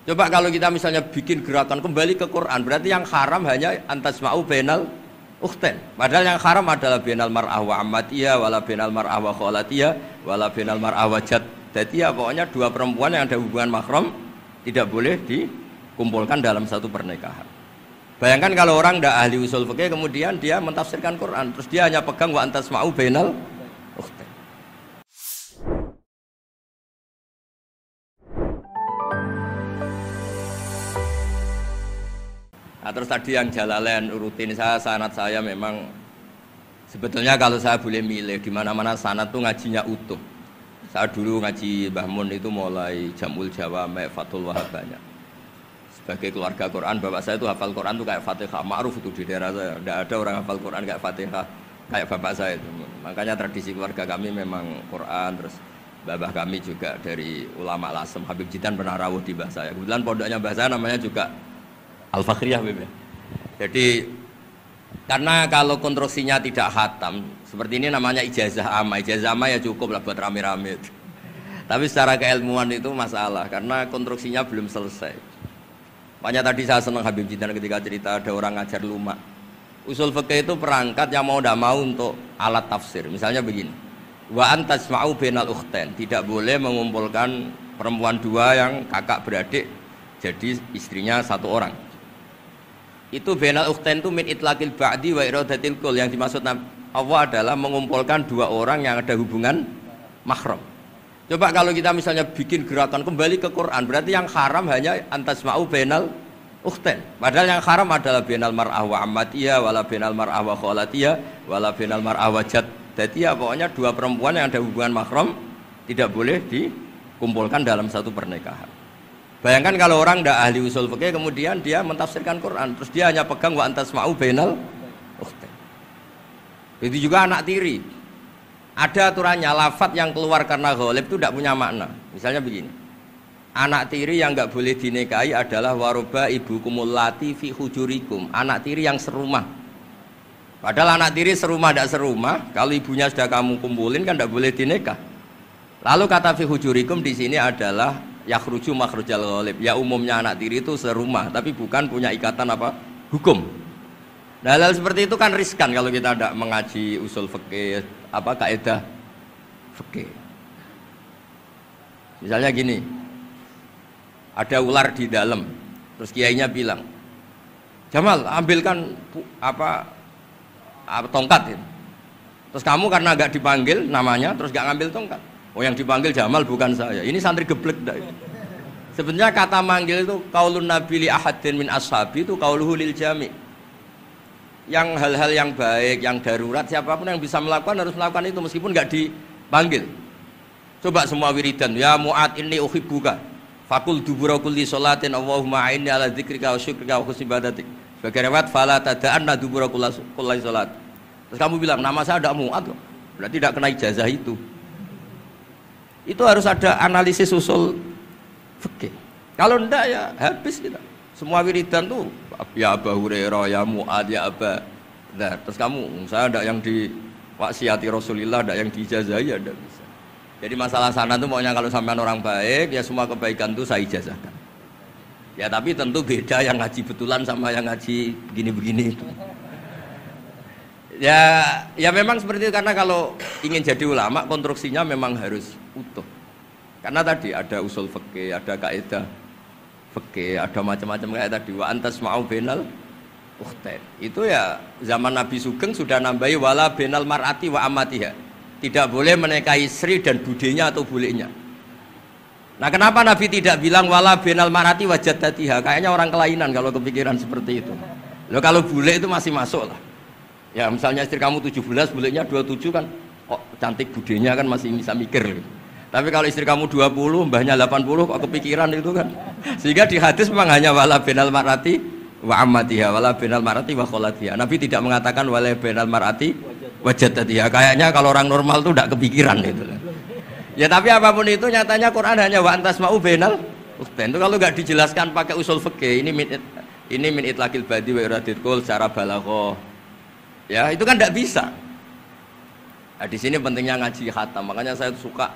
Coba kalau kita misalnya bikin gerakan kembali ke Quran, berarti yang haram hanya antasma'u bainal ukhtain. Padahal yang haram adalah bainal mar'ah wa ammatiyah, wala bainal mar'ah wa khalatiyah, wala bainal mar'ah wa jaddatiyah. Pokoknya dua perempuan yang ada hubungan mahram tidak boleh dikumpulkan dalam satu pernikahan. Bayangkan kalau orang tidak ahli usul fikih kemudian dia mentafsirkan Quran, terus dia hanya pegang wa antasma'u bainal ukhtain. Nah, terus tadi yang Jalalain rutin sanad saya memang sebetulnya kalau saya boleh milih di mana-mana sanad tuh ngajinya utuh. Saya dulu ngaji Mbah Mun itu mulai Jamul Jawami, Fathul Wahab banyak. Sebagai keluarga Quran, bapak saya itu hafal Quran tuh kayak Fatihah, ma'ruf itu di daerah saya. Tidak ada orang hafal Quran kayak Fatihah kayak bapak saya itu. Makanya tradisi keluarga kami memang Quran, terus babah kami juga dari ulama Lasem, Habib Jidan pernah rawuh di mbah saya. Kebetulan pondoknya mbah saya namanya juga Al-Fakhriyah. Jadi karena kalau konstruksinya tidak khatam seperti ini namanya ijazah amma. Ijazah amma ya cukup lah buat rame-rame. Tapi secara keilmuan itu masalah karena konstruksinya belum selesai. Makanya tadi saya senang Habib Jidan ketika cerita ada orang ngajar lumak. Usul fikih itu perangkat yang mau tidak mau untuk alat tafsir. Misalnya begini, wa antasma'u bainal ukhtain, tidak boleh mengumpulkan perempuan dua yang kakak beradik jadi istrinya satu orang. Itu bainal ukhtain itu min itlaqil ba'di wa iradatil kul. Yang dimaksud Allah adalah mengumpulkan dua orang yang ada hubungan mahram. Coba kalau kita misalnya bikin gerakan kembali ke Quran, berarti yang haram hanya antasma'u bainal ukhtain. Padahal yang haram adalah bainal mar'ah wa ammatiyah, wala bainal mar'ah wa khalatiyah, wala bainal mar'ah wa jaddatiyah. Pokoknya dua perempuan yang ada hubungan mahram tidak boleh dikumpulkan dalam satu pernikahan. Bayangkan kalau orang tidak ahli usul fikih kemudian dia mentafsirkan Quran, terus dia hanya pegang wa antasma'u bainal ukhtain. Itu juga anak tiri. Ada aturannya, lafadz yang keluar karena ghalib itu tidak punya makna. Misalnya begini, anak tiri yang nggak boleh dinikahi adalah waroba ibukumul lati fi hujurikum, anak tiri yang serumah. Padahal anak tiri serumah tidak serumah, kalau ibunya sudah kamu kumpulin kan tidak boleh dinikah. Lalu kata fi hujurikum di sini adalah yakhruju makhrujal ghalib. Ya umumnya anak tiri itu serumah, tapi bukan punya ikatan apa? Hukum. Nah, hal seperti itu kan riskan kalau kita tidak mengaji usul fikih, apa kaidah fikih. Misalnya gini, ada ular di dalam, terus kiainya bilang, Jamal ambilkan tongkat. Terus kamu karena agak dipanggil namanya, terus gak ngambil tongkat. Oh yang dipanggil Jamal bukan saya. Ini santri geblek dah. Sebenarnya kata manggil itu qaulun nabi li ahadin min ashabi itu qauluhu lil jami'. Yang hal-hal yang baik, yang darurat siapapun yang bisa melakukan harus melakukan itu meskipun enggak dipanggil. Coba semua wiridan, ya Mu'ad inni uhibbuka. Fakul dubura kulli sholatin Allahumma a'inni ala dzikrika wa syukrika wa husni ibadatik. Sebagai riwayat fala tada'anna dubura kulli sholat. Terus kamu bilang nama saya ada Mu'ad loh. Berarti tidak kena ijazah itu. Itu harus ada analisis usul fikih. Kalau enggak ya habis kita. Semua wiridan tuh ya Abu Hurairah, ya Mu'ad, ya Aba. Nah, terus kamu, saya enggak yang di waksiati Rasulullah, enggak yang diijazahi ya enggak bisa. Jadi masalah sana tuh maunya kalau sampean orang baik, ya semua kebaikan tuh saya ijazahkan. Ya tapi tentu beda yang ngaji betulan sama yang ngaji begini-begini itu. Ya memang seperti itu karena kalau ingin jadi ulama konstruksinya memang harus utuh. Karena tadi ada usul fikih, ada kaidah fikih, ada macam-macam kayak tadi wa antasma'u bainal ukhtain. Itu ya zaman Nabi Sugeng sudah nambahi wala bainal mar'ati wa amatiha. Tidak boleh menikahi istri dan budenya atau bulenya. Nah, kenapa Nabi tidak bilang wala bainal mar'ati wa jaddatiha? Kayaknya orang kelainan kalau kepikiran seperti itu. Loh kalau bule itu masih masuk lah. Ya misalnya istri kamu 17, bulenya 27 kan kok cantik budenya kan masih bisa mikir gitu. Tapi kalau istri kamu 20, mbahnya 80 kok kepikiran itu kan. Sehingga di hadis memang hanya wala bainal mar'ati wa ammatiha, wala bainal mar'ati wa kholatiha. Nabi tidak mengatakan wala bainal mar'ati wa jaddatiha. Kayaknya kalau orang normal tuh tidak kepikiran itu. Ya tapi apapun itu nyatanya Quran hanya wa antasma'u bainal ukhtain. Itu kalau enggak dijelaskan pakai usul fikih, ini min itlaqil badi wa iradatil kul secara balaghah. Ya, itu kan tidak bisa. Nah, di sini pentingnya ngaji khatam. Makanya saya suka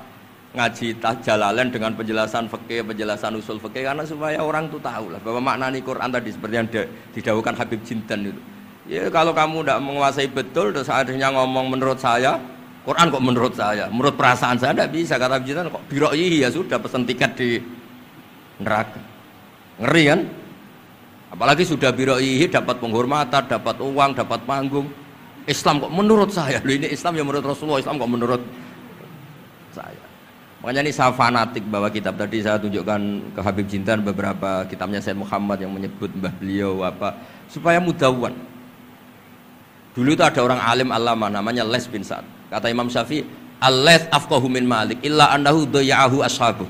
ngaji Jalalain dengan penjelasan fikih, penjelasan usul fikih karena supaya orang tuh tahu lah bahwa maknani Quran tadi seperti yang didhawuhkan Habib Jinten itu. Ya kalau kamu tidak menguasai betul terus akhirnya ngomong menurut saya, Quran kok menurut saya, menurut perasaan saya tidak bisa kata Habib Jinten kok biroi ya sudah pesan tiket di neraka. Ngeri kan? Apalagi sudah biroi dapat penghormatan, dapat uang, dapat panggung. Islam kok menurut saya, loh ini Islam yang menurut Rasulullah, Islam kok menurut saya. Makanya ini saya fanatik bahwa kitab tadi saya tunjukkan ke Habib Jinten beberapa kitabnya Said Muhammad yang menyebut mbah beliau apa supaya mudawan. Dulu itu ada orang alim alama namanya Les bin Sa'ad. Kata Imam Syafi'i, "Al-Les afqahu min Malik illa annahu daya'ahu ashabuh."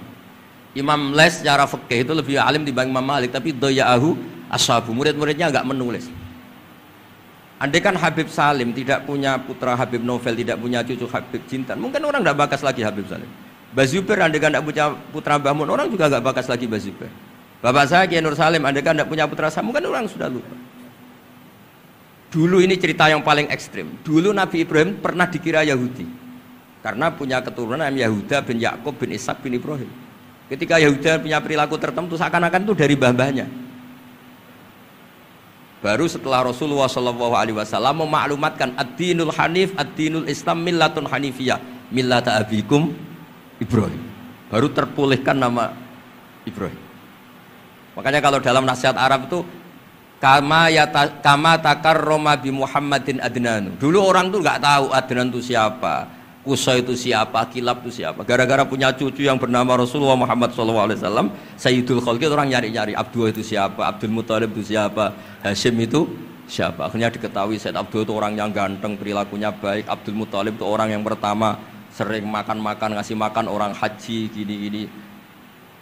Imam Les secara fikih itu lebih alim dibanding Imam Malik tapi daya'ahu ashabuh. Murid-muridnya enggak menulis. Andai kan Habib Salim tidak punya putra Habib Novel, tidak punya cucu Habib Jinten, mungkin orang enggak bakas lagi Habib Salim. Bazuber andai kan tidak punya putra Mbah Mun, orang juga nggak bakas lagi Bazuber. Bapak saya Kiai Nur Salim andai kan tidak punya putra Samu, kan orang sudah lupa. Dulu ini cerita yang paling ekstrim. Dulu Nabi Ibrahim pernah dikira Yahudi karena punya keturunan Yahuda bin Yakub bin Ishak bin Ibrahim. Ketika Yahuda punya perilaku tertentu seakan-akan itu dari mbah-mbahnya. Baru setelah Rasulullah SAW memaklumatkan ad-dinul hanif, ad-dinul Islam millatun hanifiyah, millata abikum Ibrahim, baru terpulihkan nama Ibrahim. Makanya kalau dalam nasihat Arab itu kama takarroma bi Muhammadin adnanu. Dulu orang tuh nggak tahu Adnan itu siapa, Qusay itu siapa, Kilab itu siapa. Gara-gara punya cucu yang bernama Rasulullah Muhammad SAW, Sayyidul Khalqi, orang nyari-nyari Abdul itu siapa, Abdul Muthalib itu siapa, Hashim itu siapa. Akhirnya diketahui Sayyid Abdul itu orang yang ganteng, perilakunya baik. Abdul Muthalib itu orang yang pertama sering makan-makan, ngasih makan orang haji gini-gini.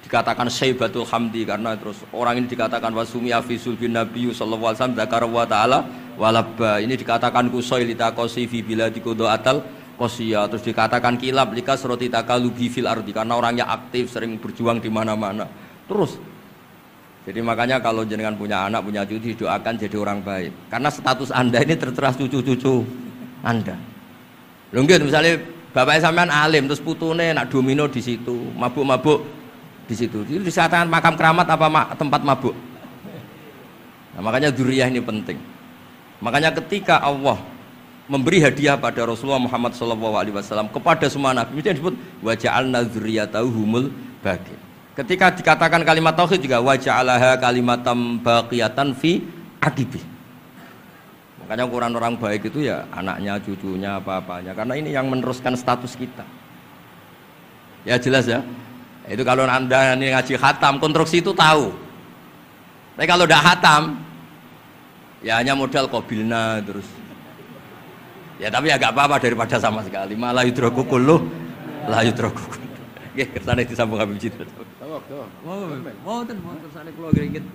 Dikatakan Syaibatul Hamdi karena terus orang ini dikatakan wasumi afisul bin Nabi sallallahu alaihi wasallam dzakara wa ta'ala walabba. Ini dikatakan Qusay litaqasi fi biladi qudaatal qasiyah. Terus dikatakan Kilab likasrati takalubi fil ardi karena orangnya aktif, sering berjuang di mana-mana. Terus jadi makanya kalau jenengan punya anak, punya cucu, doakan jadi orang baik. Karena status Anda ini tertera cucu-cucu Anda. Lho nggih misalnya bapaknya sampean alim terus putune nak domino di situ, mabuk-mabuk di situ. Itu disatakan makam keramat apa tempat mabuk. Nah, makanya dzurriyyah ini penting. Makanya ketika Allah memberi hadiah pada Rasulullah Muhammad SAW kepada semua nabi, itu disebut wa ja'alna dzurriyyatahu humul baqin. Ketika dikatakan kalimat tauhid juga wa ja'alaha kalimatam baqiyatan fi aqibi. Makanya ukuran orang baik itu ya anaknya, cucunya, apa-apanya. Karena ini yang meneruskan status kita. Ya jelas ya. Itu kalau Anda ini ngaji khatam, konstruksi itu tahu. Tapi kalau tidak khatam, ya hanya modal qabilna terus. Ya tapi ya gak apa-apa daripada sama sekali. Malah yudraku kulluh, la yudraku kulluh. Nggih, kersane disambung Habib Jinten. Mau tersane kula nggih